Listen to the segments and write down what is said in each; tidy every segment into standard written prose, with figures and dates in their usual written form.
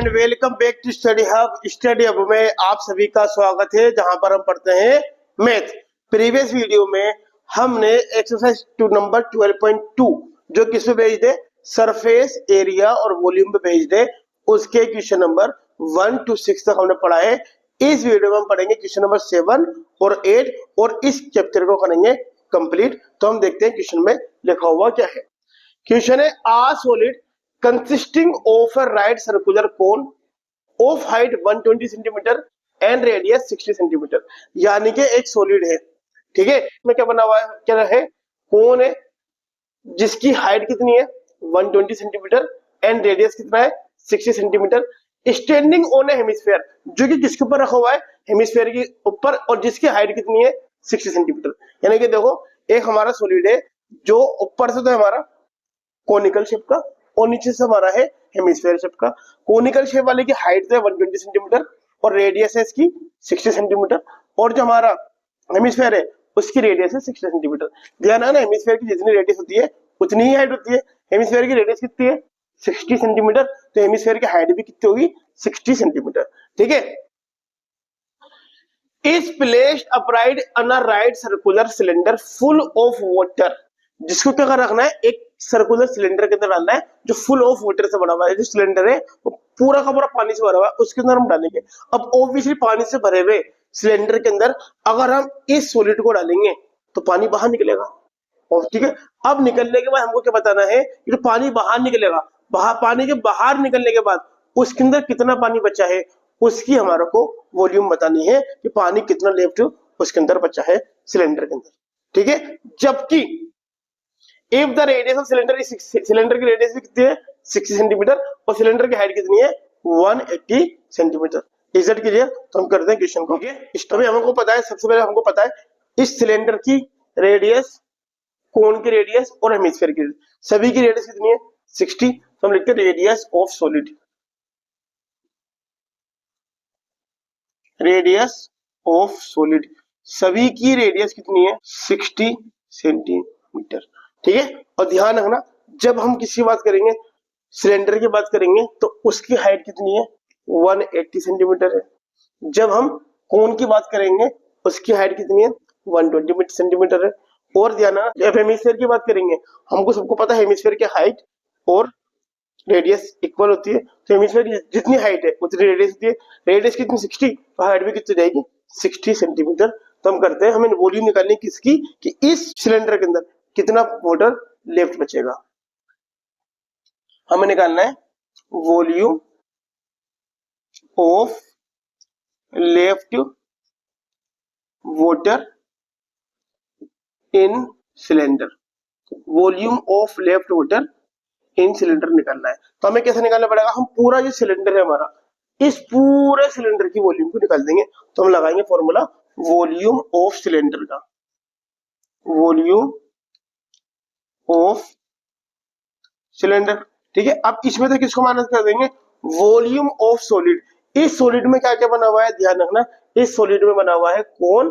And welcome back to Study Hub. Study Hub में आप सभी का स्वागत है, जहां पर हम पढ़ते हैं मैथ। प्रीवियस वीडियो में हमने एक्सरसाइज टू नंबर 12.2 जो किस पे बेस्ड है, सरफेस एरिया और वॉल्यूम पे बेस्ड है, उसके क्वेश्चन नंबर 1 to 6 तक हमने पढ़ा है। इस वीडियो में हम पढ़ेंगे क्वेश्चन नंबर 7 और 8 और इस चैप्टर को करेंगे कंप्लीट। तो हम देखते हैं क्वेश्चन में लिखा हुआ क्या है। क्वेश्चन है, a solid consisting of a right circular cone of height 120 centimetre and radius 60 centimetre, यानी कि एक सॉलिड है, ठीक है। इसमें क्या बना हुआ है, क्या है, कोन है जिसकी हाइट कितनी है 120 सेंटीमीटर एंड रेडियस कितना है 60 centimetre, standing on A hemisphere, जो कि किसके ऊपर रखा हुआ है, हेमिस्फीयर के ऊपर, और जिसकी हाइट कितनी है 60 सेंटीमीटर। यानी कि देखो, एक हमारा सॉलिड है जो ऊपर से तो हमारा कोनिकल शेप का और नीचे से हमारा है हेमिस्फीयर शेप का। कोनिकल शेप वाले की हाइट है 120 सेंटीमीटर और रेडियस है इसकी 60 सेंटीमीटर, और जो हमारा हेमिस्फीयर है उसकी रेडियस है 60 सेंटीमीटर। ध्यान है ना, हेमिस्फीयर की जितनी रेडियस होती है उतनी ही हाइट होती है। हेमिस्फीयर की रेडियस कितनी है 60 सेंटीमीटर, तो हेमिस्फीयर की हाइट भी कितनी होगी 60 सेंटीमीटर, ठीक है। Is placed upright on a right circular cylinder full of water, जिसको क्या रखना है, एक सर्कुलर सिलेंडर के अंदर डालना है जो फुल ऑफ वाटर से बना हुआ है। जो सिलेंडर है वो पूरा का पूरा पानी से भरा हुआ है, उसके अंदर हम डालेंगे। अब ऑब्वियसली पानी से भरे हुए सिलेंडर के अंदर अगर हम इस सॉलिड को डालेंगे तो पानी बाहर निकलेगा, और ठीक है। अब निकलने के बाद हमको क्या बताना है, कि जो पानी बाहर निकलेगा, पानी के बाहर निकलने के बाद उसके अंदर कितना पानी बचा है उसकी हमारे को वॉल्यूम बतानी है, कि पानी कितना लेफ्ट उसके अंदर बचा है सिलेंडर के अंदर, ठीक है। जबकि if the radius of cylinder is, cylinder की रेडियस भी कितनी है 60 सेंटीमीटर और सिलेंडर की हाइट कितनी है 180 सेंटीमीटर। Is that clear? तो हम करते हैं क्वेश्चन को, ठीक है। इस तरह हमको पता है, सबसे पहले हमको पता है इस सिलेंडर की रेडियस, कोन की रेडियस और हेमिस्फीयर की रेडियस, सभी की रेडियस कितनी है 60। तो हम लिखते हैं radius of solid, radius of solid, सभी की रेडियस कितनी है 60 सेंटीमीटर, ठीक है। और ध्यान रखना, जब हम किसी बात करेंगे, सिलेंडर की बात करेंगे, तो उसकी हाइट कितनी है 180 सेंटीमीटर है। जब हम कोन की बात करेंगे उसकी हाइट कितनी है 120 सेंटीमीटर है। और ध्यान रखना, जब हेमिस्फीयर की बात करेंगे, हमको सबको पता है हेमिस्फीयर की हाइट और रेडियस इक्वल होती है, तो हेमिस्फीयर की जितनी हाइट है उतनी रेडियस होती है। रेडियस कितनी 60, तो हाइट भी कितनी जाएगी 60 सेंटीमीटर। तो हम करते हैं, हमें वॉल्यूम निकालनी किसकी, कि इस सिलेंडर के अंदर कितना वाटर लेफ्ट बचेगा। हमें निकालना है volume of left water in cylinder, volume of left water in cylinder निकालना है। तो हमें कैसे निकालना पड़ेगा, हम पूरा जो सिलेंडर है हमारा, इस पूरे सिलेंडर की वॉल्यूम को निकाल देंगे। तो हम लगाएंगे फॉर्मूला वॉल्यूम ऑफ सिलेंडर का, वॉल्यूम ऑफ सिलेंडर, ठीक है। अब इसमें से किसको माइनस कर देंगे, वॉल्यूम ऑफ सॉलिड। इस सॉलिड में क्या क्या बना हुआ है, ध्यान रखना, इस सॉलिड में बना हुआ है कोन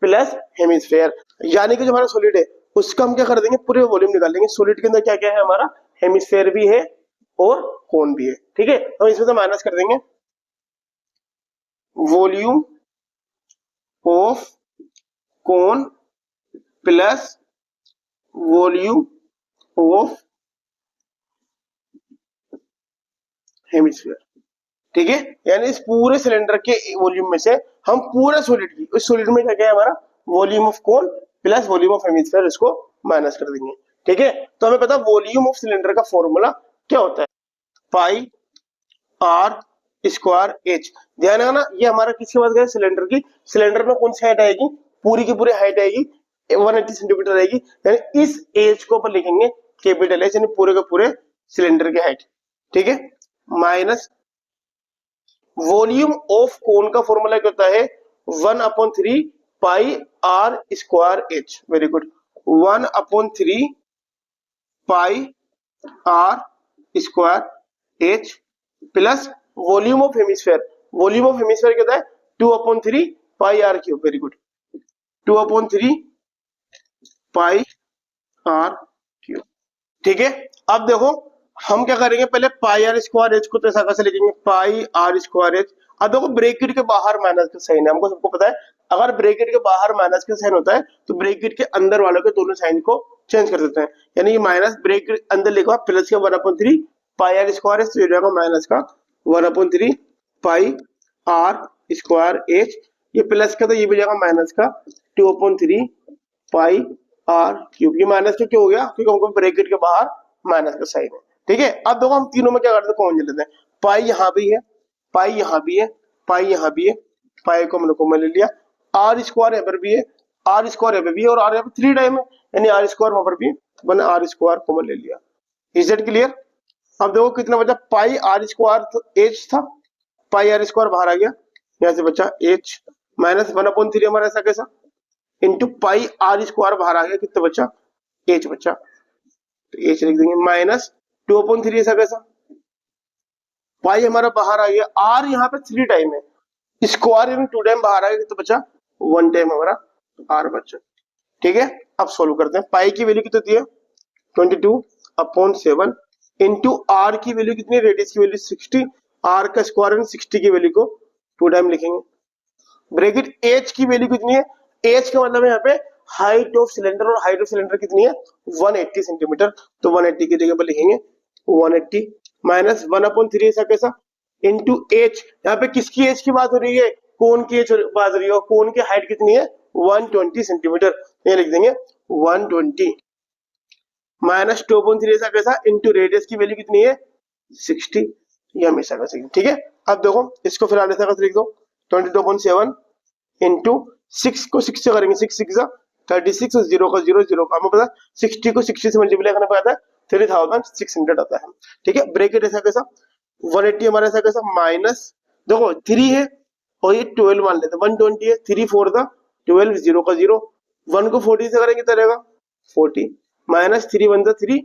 प्लस हेमिस्फीयर, यानी कि जो हमारा सॉलिड है उसका हम क्या कर देंगे, पूरे वॉल्यूम निकाल देंगे। सॉलिड के अंदर क्या क्या है, हमारा हेमिस्फीयर भी है और कोन भी है, ठीक है। तो इसमें से माइनस कर देंगे volume of cone plus volume of hemisphere, ठीक है। यानी इस पूरे सिलेंडर के वॉल्यूम में से हम पूरे सॉलिड की, इस सॉलिड में क्या क्या है हमारा, volume of cone plus volume of hemisphere, इसको माइनस कर देंगे, ठीक है। तो हमें पता वॉल्यूम ऑफ सिलेंडर का फॉर्मूला क्या होता है, पाई आर स्क्वायर एच। ध्यान रखना, ये हमारा किसकी बात करें, सिलेंडर की। सिलेंडर में कौन सी हाइट आएगी, पूरी की पूरी हाइट आएगी 180 सेंटीमीटर आएगी, यानी इस एच को अपन लिखेंगे कैपिटल एच, यानी पूरे के पूरे सिलेंडर की हाइट, ठीक है, माइनस वॉल्यूम ऑफ कोन का फॉर्मूला क्या होता है 1/3 pi r square h. Very good, 1/3 pi r square h plus volume of hemisphere, volume of hemisphere क्या होता है 2/3 pi r cube. Very good, 2/3 pi r cube, ठीक है। अब देखो हम क्या करेंगे, पहले पाई आर स्क्वायर एच को तो ऐसा कैसे लिखेंगे, पाई आर स्क्वायर एच। अब देखो ब्रैकेट के बाहर माइनस का साइन है, हमको सबको पता है अगर ब्रैकेट के बाहर माइनस का साइन होता है तो ब्रैकेट के अंदर वालों के दोनों साइन को चेंज कर देते हैं। यानी ये माइनस ब्रैकेट अंदर लिखा प्लस का 1/3 पाई आर स्क्वायर एच, तो ये हो जाएगा माइनस का 1/3 पाई आर स्क्वायर एच। ये प्लस का तो ये भी जाएगा माइनस का 2/3 पाई आर क्यूब। ये माइनस का क्यों हो गया, क्योंकि हमको ब्रैकेट के बाहर माइनस का साइन है। ठीक है, अब देखो हम तीनों में क्या करते हैं, कॉमन ले लेते हैं। पाई यहाँ भी है, पाई यहाँ भी है, पाई यहाँ भी है, पाई को हमने कॉमन ले लिया। आर स्क्वायर यहाँ पर भी है, आर स्क्वायर यहाँ पे भी है, और आर यहाँ पे 3 टाइम है, यानी आर स्क्वायर वहां पर भी मैंने आर स्क्वायर कॉमन ले लिया। Is it clear? अब देखो कितना बचा, पाई आर स्क्वायर एच था, पाई आर स्क्वायर बाहर आ गया, यहाँ से बचा एच माइनस 1/3 हमारा ऐसा कैसा इंटू पाई आर स्क्वायर बाहर आ गया, कितना बचा, एच बचा, तो एच लिख देंगे माइनस 2/3 ऐसा कैसा, पाई हमारा बाहर आ गया, आर यहाँ पे 3 टाइम है, स्क्वायर यानी 2 टाइम बाहर आ गया, तो बचा 1 टाइम हमारा आर बचा। ठीक है, अब सोल्व करते हैं। पाई की वैल्यू कितनी है 22/7 इंटू आर की वैल्यू कितनी है, रेडियस की वैल्यू 60, आर का स्क्वायर यानी 60 की वैल्यू को 2 टाइम लिखेंगे। ब्रैकेट एच की वैल्यू कितनी है, एच का मतलब है यहाँ पे हाइट ऑफ सिलेंडर, और हाइट ऑफ सिलेंडर कितनी है 180 सेंटीमीटर, तो 180 की जगह पर लिखेंगे 180 माइनस 1/3 ऐसा कैसा इंटू एच। यहाँ पे किसकी एच की बात हो रही है, कोन की एच बात हो रही है, और कोन की हाइट कितनी है 120 सेंटीमीटर, ये लिख देंगे 120 माइनस 2/3 ऐसा कैसा इंटू रेडियस की वैल्यू कितनी है 60, ये हमेशा का सही। ठीक है, अब देखो इसको फिलहाल ऐसा कैसे लिख दो 22/7 इंटू 6 को 6 से करेंगे, 6 6 36 और 0 का 0 0 का, हमें पता 60 को 60 से मल्टीप्लाई करने पर आता है 3600 आता है। ठीक है, ब्रैकेट ऐसा कैसा 180 हमारा ऐसा कैसा माइनस, देखो 3 है और ये 12 मान लेते हैं, 120 है, 3 4 था 12 0 का 0, 1 को 40 से करेंगे तो रहेगा 40 माइनस 3 1 था 3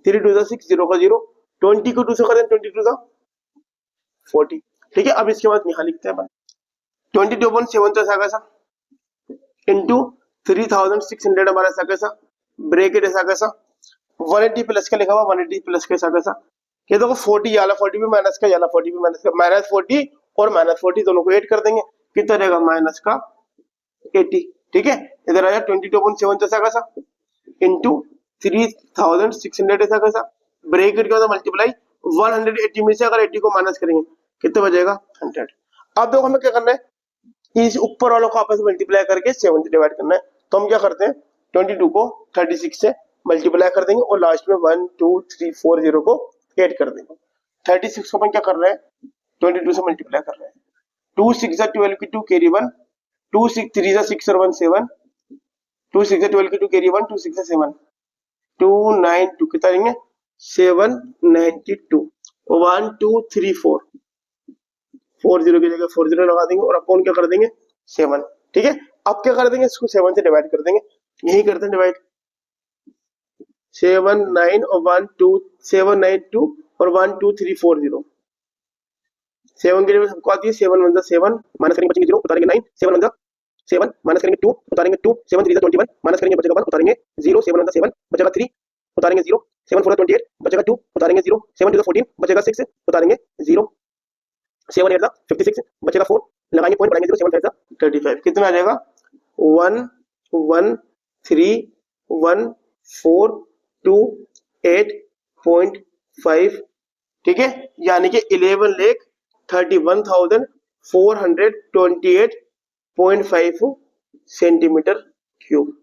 3 2 था 6 0 का 0, 20 को 2 से करें 22 था 40। ठीक है, अब इसके बाद यहाँ लिखते हैं 22/7 तो ऐसा कैसा इंटू 3600 हमारा ऐसा कैसा, ब्रैकेट ऐसा कैसा 180 प्लस का लिखा हुआ 180 प्लस का ऐसा कैसा, ये देखो 40 याला 40 भी माइनस का, याला 40 भी माइनस का, माइनस 40 और माइनस 40 दोनों को ऐड कर देंगे, कितना रहेगा माइनस का 80। ठीक है, इधर आया 22/7 ऐसा कैसा इंटू 3600 ऐसा कैसा, ब्रैकेट का मल्टीप्लाई 180 में से अगर 80 को माइनस करेंगे कितना बचेगा 100। अब देखो हमें क्या करना है, इस ऊपर वालों को आपस में मल्टीप्लाई करके 7 से डिवाइड करना है, तो हम क्या करते हैं 22 को 36 से मल्टीप्लाई कर देंगे और लास्ट में 1 2 3 4 0 को ऐड कर देंगे। 36 को अपन क्या कर रहे हैं 22 से मल्टीप्लाई कर रहे हैं, 2 6 12 की 2 कैरी 1, 2 6 3 6 और 1 7, 2 6 12 की 2 कैरी 1, 2 6 7 2 9 2 कितना लेंगे 792 1 2 3 4 4 0 की जगह 4 0 लगा देंगे और अपन क्या कर देंगे 7। ठीक है, अब क्या कर देंगे इसको 7 से डिवाइड कर देंगे, यही करते हैं डिवाइड 7 9 और 1 2 7 9 2 और 1 2 3 4 0, 7 के लिए सबको आती है 7 1 7 माइनस करेंगे बचेंगे 0 उतारेंगे 9 7 1 7 माइनस करेंगे 2 उतारेंगे 2 7 3 21 माइनस करेंगे बचेगा 1 उतारेंगे 0 7 1 7 बचेगा 3 उतारेंगे 0 7 4 28 बचेगा 2 उतारेंगे 0 7 2 14 बचेगा 6 उतारेंगे 0 7 8 56 बचेगा 4 लगाएंगे पॉइंट बढ़ाएंगे 0 7 5 35 कितना आ जाएगा 1 1 3 1 4 2 8.5। ठीक है, यानी कि 11,31,428.5 सेंटीमीटर क्यूब।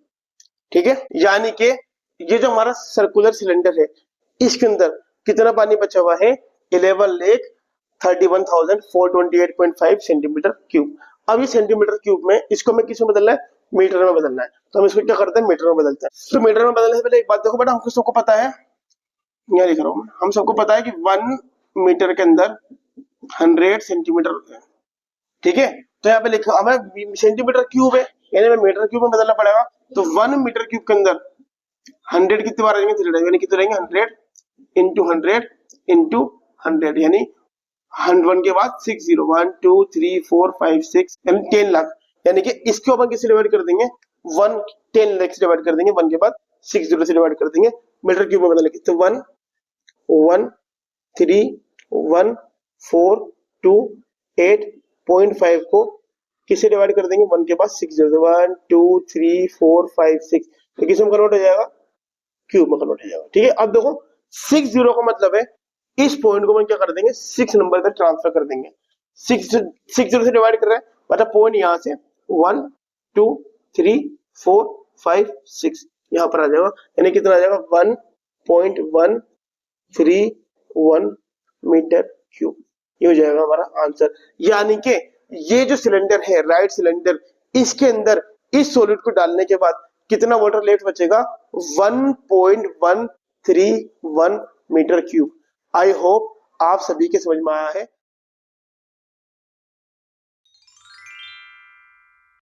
ठीक है, यानी कि ये जो हमारा सर्कुलर सिलेंडर है इसके अंदर कितना पानी बचा हुआ है 11,31,428.5 सेंटीमीटर क्यूब। अब ये सेंटीमीटर क्यूब में इसको हमें किस में बदलना है मीटर में बदलना है, तो हम इसको क्या करते हैं मीटर में बदलते हैं। तो मीटर में बदलने से पहले एक बात देखो बेटा, हमको सबको पता है, यहाँ लिख रहा हूँ हम सबको पता है कि 1 मीटर के अंदर 100 सेंटीमीटर होते हैं। ठीक है, तो यहाँ पे लिखा हमें सेंटीमीटर क्यूब है यानी हमें मीटर क्यूब में बदलना पड़ेगा, तो 1 मीटर क्यूब के अंदर 100 कितनी बार रहेंगे 3 यानी कितने रहेंगे 100 इंटू 100 इंटू 100 यानी 1 के बाद 6 0 1 2 3 4 5 6 यानी 10 लाख, यानी कि इसको अपन किससे डिवाइड कर देंगे 1 10 लाख से डिवाइड कर देंगे, 1 के बाद 6 0 से डिवाइड कर देंगे मीटर क्यूब में बदलने की, तो 1 13148.5 को किसे डिवाइड कर देंगे, 1 के बाद 6 0 1 2 3 4 5 6, तो किस में कन्वर्ट हो जाएगा, क्यूब में कन्वर्ट हो जाएगा। ठीक है, अब देखो 6 0 का मतलब है इस पॉइंट को हम क्या कर देंगे, 6 नंबर तक ट्रांसफर कर देंगे। 6 0 से डिवाइड कर रहे हैं मतलब पॉइंट यहाँ से 1 2 3 4 5 6 यहाँ पर आ जाएगा, यानी कितना आ जाएगा 1.131 मीटर क्यूब। ये हो जाएगा हमारा आंसर। यानी कि ये जो सिलेंडर है राइट सिलेंडर, इसके अंदर इस सॉलिड को डालने के बाद कितना वाटर लेट बचेगा, 1.131 मीटर क्यूब। आई होप आप सभी के समझ में आया है।